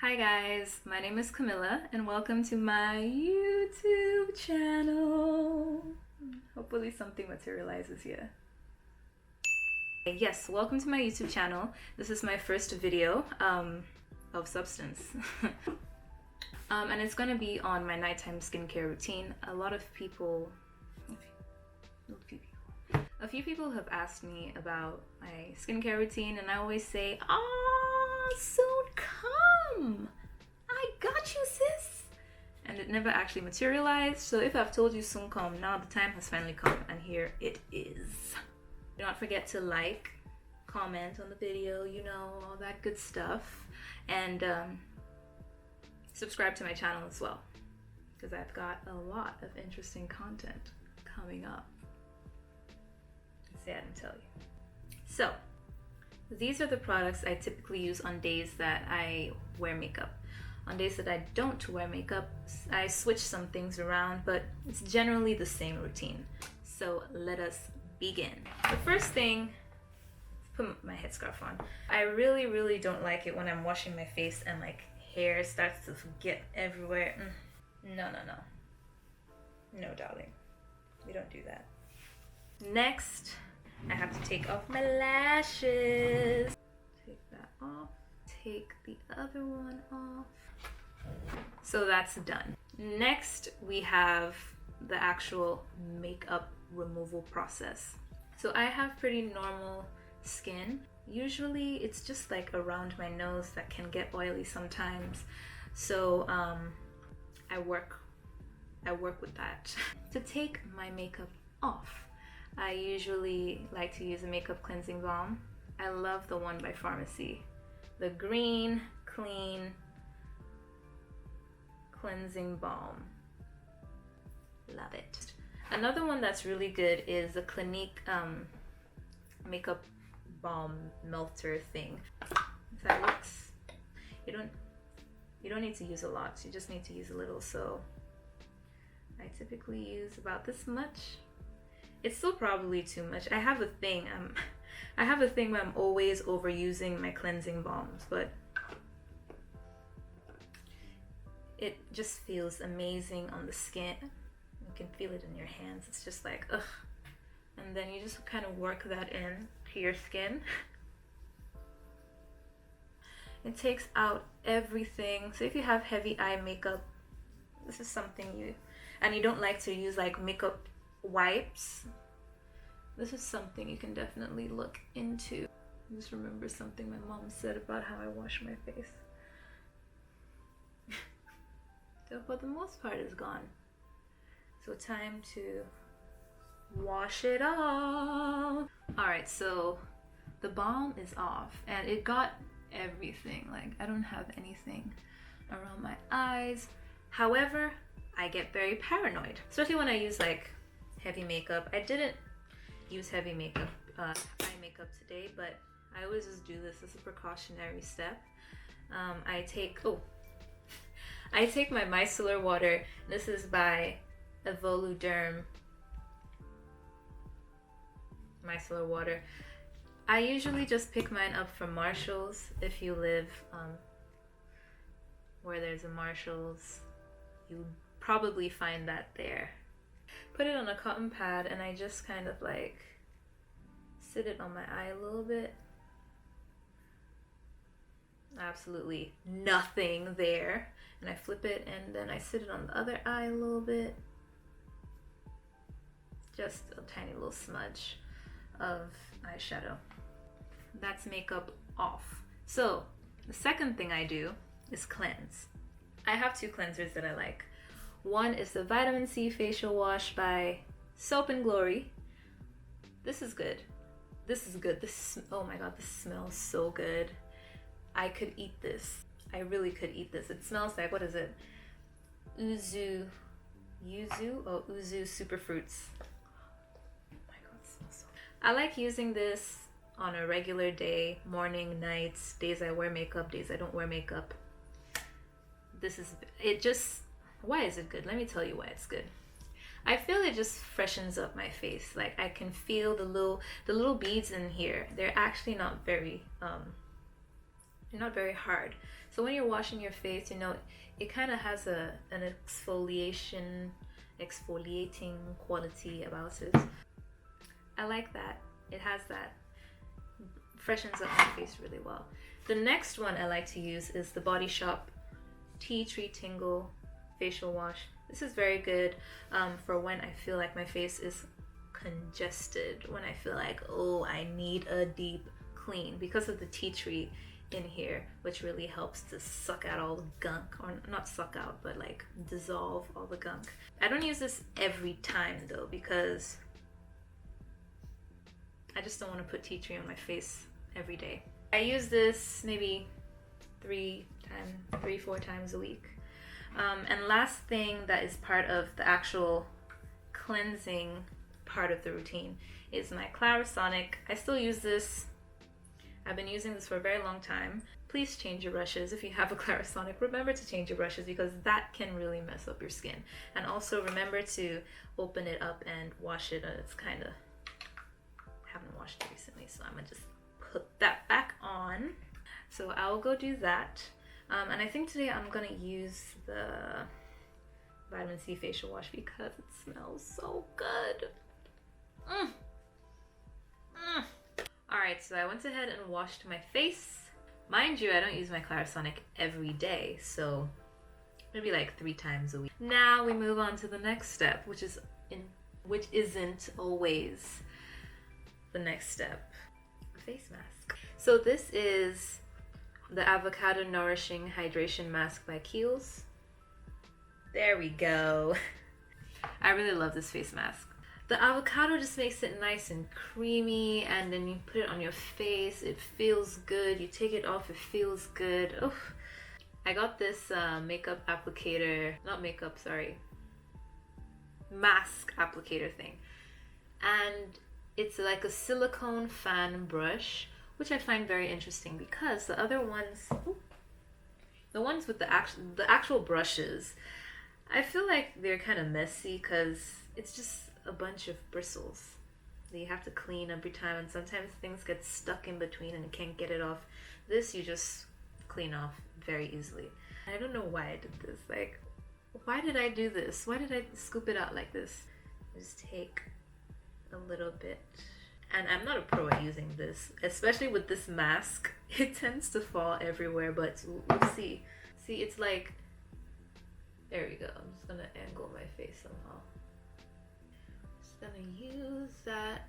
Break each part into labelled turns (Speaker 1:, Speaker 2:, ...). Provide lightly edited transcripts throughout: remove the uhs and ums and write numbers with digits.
Speaker 1: Hi guys, my name is Camilla and welcome to my YouTube channel. Hopefully something materializes here. Yes, welcome to my YouTube channel. This is my first video of substance. And it's gonna be on my nighttime skincare routine. A few people have asked me about my skincare routine and I always say, soon come! I got you, sis! And it never actually materialized, so if I've told you soon come, now the time has finally come and here it is. Do not forget to like, comment on the video, you know, all that good stuff. And subscribe to my channel as well, because I've got a lot of interesting content coming up. Say I didn't tell you. So, these are the products I typically use on days that I wear makeup. On days that I don't wear makeup, I switch some things around, but it's generally the same routine. So let us begin. The first thing, put my headscarf on. I really don't like it when I'm washing my face and like hair starts to get everywhere. No, darling, we don't do that. Next, I have to take off my lashes. Take that off. Take the other one off. So that's done. Next, we have the actual makeup removal process. So I have pretty normal skin. Usually it's just like around my nose that can get oily sometimes. So I work with that. To take my makeup off, I usually like to use a makeup cleansing balm. I love the one by Pharmacy. The Green Clean Cleansing Balm. Love it. Another one that's really good is the Clinique makeup balm melter thing. That looks, you don't need to use a lot, you just need to use a little. So I typically use about this much. It's still probably too much. I have a thing where I'm always overusing my cleansing balms, but it just feels amazing on the skin. You can feel it in your hands. It's just like, ugh. And then you just kind of work that in to your skin. It takes out everything. So if you have heavy eye makeup, this is something and you don't like to use like makeup wipes, this is something you can definitely look into. I just remember something my mom said about how I wash my face. So for the most part it's gone. So time to wash it off. Alright, so the balm is off and it got everything. Like I don't have anything around my eyes. However, I get very paranoid, especially when I use like heavy makeup. I didn't use heavy makeup, eye makeup today, but I always just do this as a precautionary step. I take my micellar water. This is by Evoluderm micellar water. I usually just pick mine up from Marshall's. If you live where there's a Marshall's, you probably find that there. Put it on a cotton pad and I just kind of like sit it on my eye a little bit. Absolutely nothing there. And I flip it and then I sit it on the other eye a little bit. Just a tiny little smudge of eyeshadow. That's makeup off. So the second thing I do is cleanse. I have two cleansers that I like. One is the Vitamin C Facial Wash by Soap & Glory. This is good. This is good. Oh my god, this smells so good. I could eat this. I really could eat this. It smells like, what is it? Yuzu Superfruits. Oh my god, it smells so good. I like using this on a regular day, morning, nights, days I wear makeup, days I don't wear makeup. Why is it good? Let me tell you why it's good. I feel it just freshens up my face. Like I can feel the little beads in here. They're actually not very they're not very hard. So when you're washing your face, you know, it kind of has an exfoliating quality about it. I like that. It has that. Freshens up my face really well. The next one I like to use is the Body Shop Tea Tree Tingle Facial Wash. This is very good for when I feel like my face is congested, when I feel like, oh, I need a deep clean, because of the tea tree in here, which really helps to suck out all the gunk, or not suck out, but like dissolve all the gunk. I don't use this every time though, because I just don't want to put tea tree on my face every day. I use this maybe 3-4 times a week. And last thing that is part of the actual cleansing part of the routine is my Clarisonic. I still use this. I've been using this for a very long time. Please change your brushes. If you have a Clarisonic, remember to change your brushes, because that can really mess up your skin. And also remember to open it up and wash it. It's kind of, haven't washed it recently, so I'm gonna just put that back on. So I'll go do that. And I think today I'm gonna use the vitamin C facial wash because it smells so good. Alright, so I went ahead and washed my face. Mind you, I don't use my Clarisonic every day, so maybe like 3 times a week. Now we move on to the next step, which isn't always the next step. Face mask. So this is the Avocado Nourishing Hydration Mask by Kiehl's. There we go. I really love this face mask. The avocado just makes it nice and creamy, and then you put it on your face. It feels good. You take it off, it feels good. Oh, I got this makeup applicator, not makeup, sorry, mask applicator thing. And it's like a silicone fan brush, which I find very interesting because the other ones, the ones with the actual brushes, I feel like they're kind of messy because it's just a bunch of bristles that you have to clean every time, and sometimes things get stuck in between and you can't get it off. This you just clean off very easily. I don't know why I did this. Like, why did I do this? Why did I scoop it out like this? Just take a little bit. And I'm not a pro at using this, especially with this mask. It tends to fall everywhere, but we'll see. See, it's like, there we go. I'm just gonna angle my face somehow. Just gonna use that.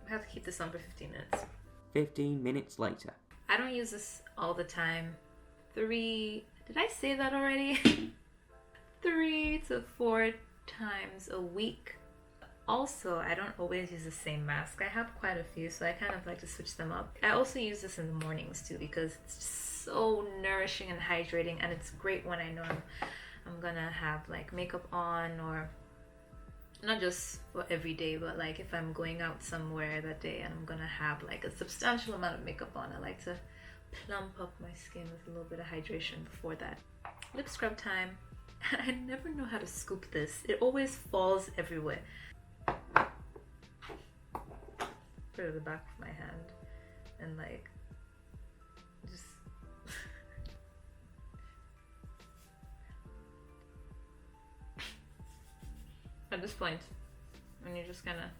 Speaker 1: I have to keep this on for 15 minutes.
Speaker 2: 15 minutes later.
Speaker 1: I don't use this all the time. Did I say that already? 3 to 4 times a week. Also, I don't always use the same mask. I have quite a few, so I kind of like to switch them up. I also use this in the mornings too because it's just so nourishing and hydrating, and it's great when I know I'm gonna have like makeup on, or not just for every day, but like if I'm going out somewhere that day and I'm gonna have like a substantial amount of makeup on, I like to plump up my skin with a little bit of hydration before that. Lip scrub time. I never know how to scoop this. It always falls everywhere. Put it at the back of my hand and like just at this point, and you're just gonna,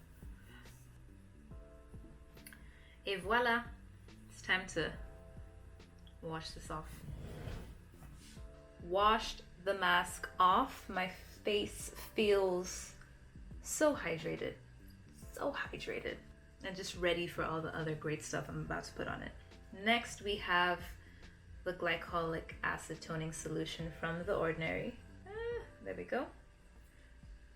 Speaker 1: et voila, it's time to wash this off. Washed the mask off. My face feels so hydrated, and just ready for all the other great stuff I'm about to put on it. Next, we have the glycolic acid toning solution from The Ordinary. There we go.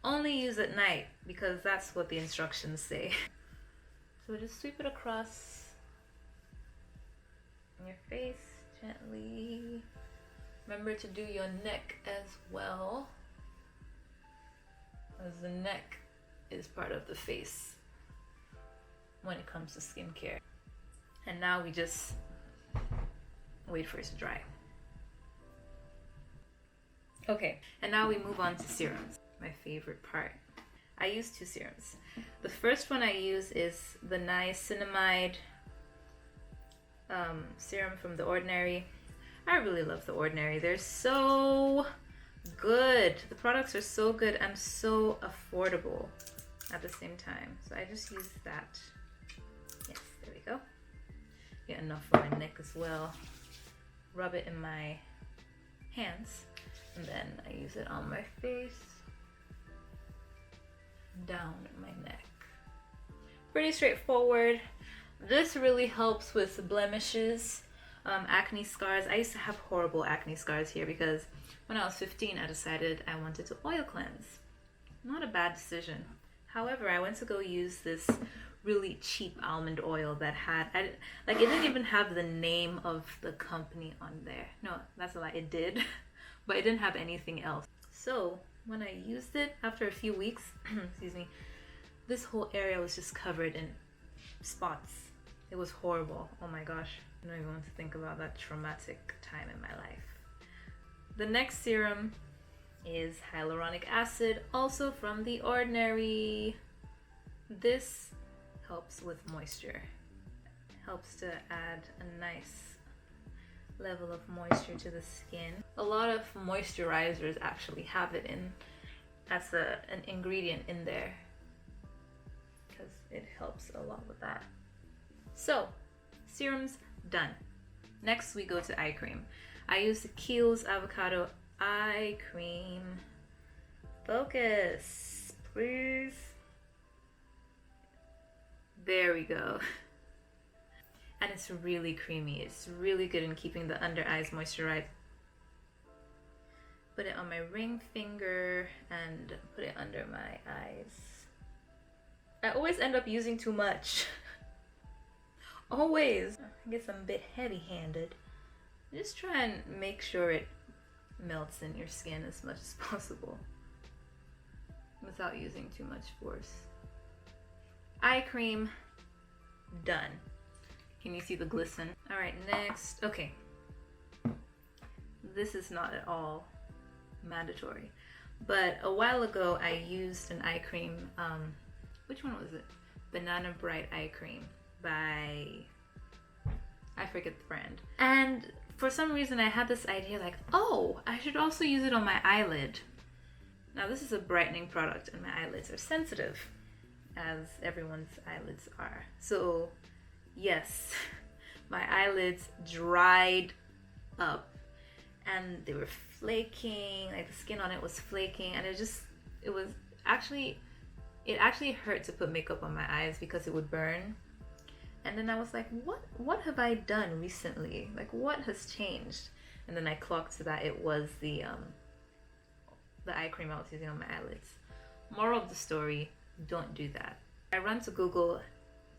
Speaker 1: Only use at night because that's what the instructions say. So just sweep it across your face gently. Remember to do your neck as well, as the neck is part of the face when it comes to skincare. And now we just wait for it to dry. Okay, and now we move on to serums, my favorite part. I use 2 serums. The first one I use is the niacinamide serum from The Ordinary. I really love The Ordinary. They're so good. The products are so good and so affordable at the same time. So I just use that. Yes, there we go. Get enough for my neck as well. Rub it in my hands, and then I use it on my face, down my neck. Pretty straightforward. This really helps with blemishes, acne scars. I used to have horrible acne scars here because when I was 15 I decided I wanted to oil cleanse. Not a bad decision. However, I went to go use this really cheap almond oil that had, it didn't even have the name of the company on there. No, that's a lie, it did, but it didn't have anything else. So when I used it after a few weeks, excuse me, this whole area was just covered in spots. It was horrible. Oh my gosh, I don't even want to think about that traumatic time in my life. The next serum is hyaluronic acid, also from The Ordinary. This helps with moisture. Helps to add a nice level of moisture to the skin. A lot of moisturizers actually have it in as an ingredient in there because it helps a lot with that. So, serums done. Next we go to eye cream. I use the Kiehl's Avocado Eye Cream. Focus, please. There we go. And it's really creamy. It's really good in keeping the under eyes moisturized. Put it on my ring finger and put it under my eyes. I always end up using too much. Always. I guess I'm a bit heavy-handed. Just try and make sure it melts in your skin as much as possible without using too much force. Eye cream done. Can you see the glisten? All right, next. Okay, this is not at all mandatory, but a while ago I used an eye cream. Which one was it? Banana Bright eye cream by, I forget the brand. And for some reason I had this idea like, oh, I should also use it on my eyelid. Now this is a brightening product and my eyelids are sensitive, as everyone's eyelids are. So yes, my eyelids dried up and they were flaking, like the skin on it was flaking, and it actually hurt to put makeup on my eyes because it would burn. And then I was like, what have I done recently? Like, what has changed? And then I clocked to that it was the eye cream I was using on my eyelids. Moral of the story, don't do that. I ran to Google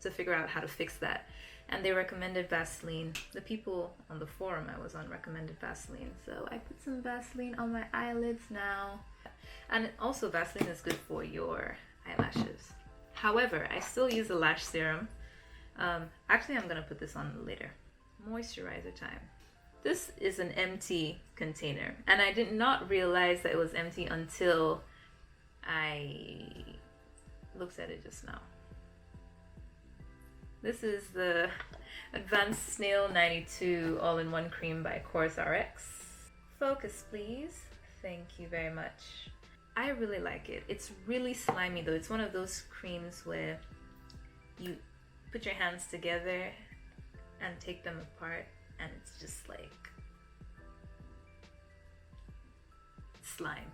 Speaker 1: to figure out how to fix that, and they recommended Vaseline. The people on the forum I was on recommended Vaseline, so I put some Vaseline on my eyelids now. And also Vaseline is good for your eyelashes. However, I still use a lash serum. Actually, I'm gonna put this on later. Moisturizer time. This is an empty container, and I did not realize that it was empty until I looked at it just now. This is the Advanced Snail 92 All-in-One Cream by CourseRx. Focus, please. Thank you very much. I really like it. It's really slimy though. It's one of those creams where you put your hands together and take them apart and it's just like slime.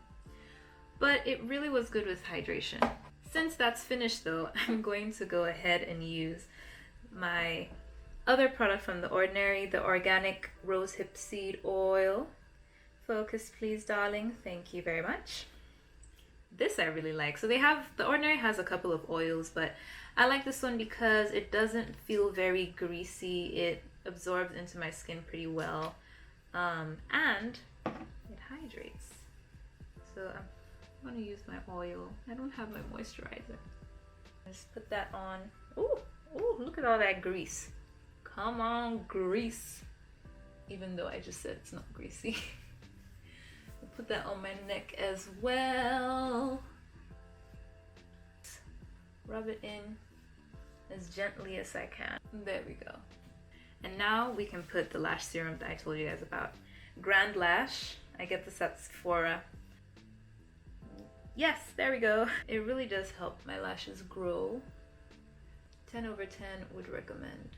Speaker 1: But it really was good with hydration. Since that's finished though, I'm going to go ahead and use my other product from The Ordinary, the organic rosehip seed oil. Focus please, darling. Thank you very much. This I really like. So The Ordinary has a couple of oils, but I like this one because it doesn't feel very greasy. It absorbs into my skin pretty well, and it hydrates. So I'm gonna use my oil. I don't have my moisturizer. Just put that on. Ooh, look at all that grease. Come on, grease. Even though I just said it's not greasy. Put that on my neck as well. Rub it in as gently as I can. There we go. And now we can put the lash serum that I told you guys about. Grand Lash. I get this at Sephora. Yes, there we go. It really does help my lashes grow. 10 over 10 would recommend.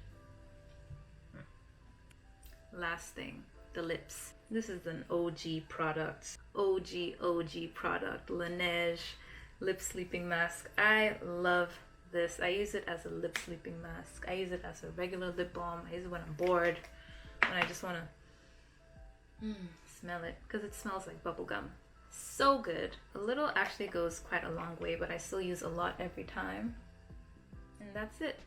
Speaker 1: Last thing, the lips. This is an OG product. OG product. Laneige Lip Sleeping Mask. I love this. I use it as a lip sleeping mask. I use it as a regular lip balm. I use it when I'm bored, when I just want to smell it, because it smells like bubblegum. So good. A little actually goes quite a long way, but I still use a lot every time. And that's it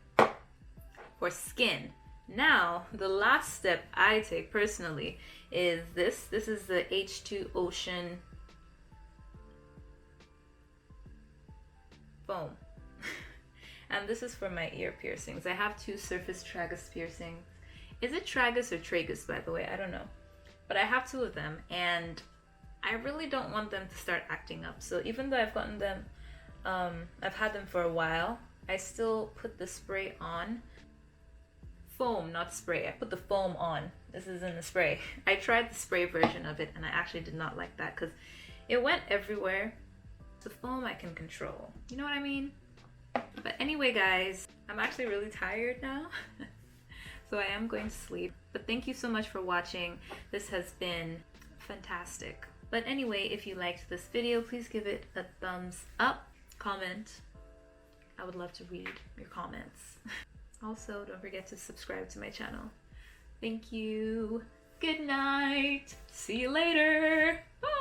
Speaker 1: for skin. Now, the last step I take personally is this. This is the H2 Ocean foam. And this is for my ear piercings. I have 2 surface tragus piercings. Is it tragus or tragus, by the way? I don't know. But I have 2 of them, and I really don't want them to start acting up. So even though I've gotten them, I've had them for a while, I still put the spray on. Foam, not spray. I put the foam on. This is in the spray. I tried the spray version of it, and I actually did not like that because it went everywhere. The foam I can control. You know what I mean? But anyway, guys, I'm actually really tired now. So I am going to sleep. But thank you so much for watching. This has been fantastic. But anyway, if you liked this video, please give it a thumbs up. Comment. I would love to read your comments. Also, don't forget to subscribe to my channel. Thank you. Good night. See you later. Bye.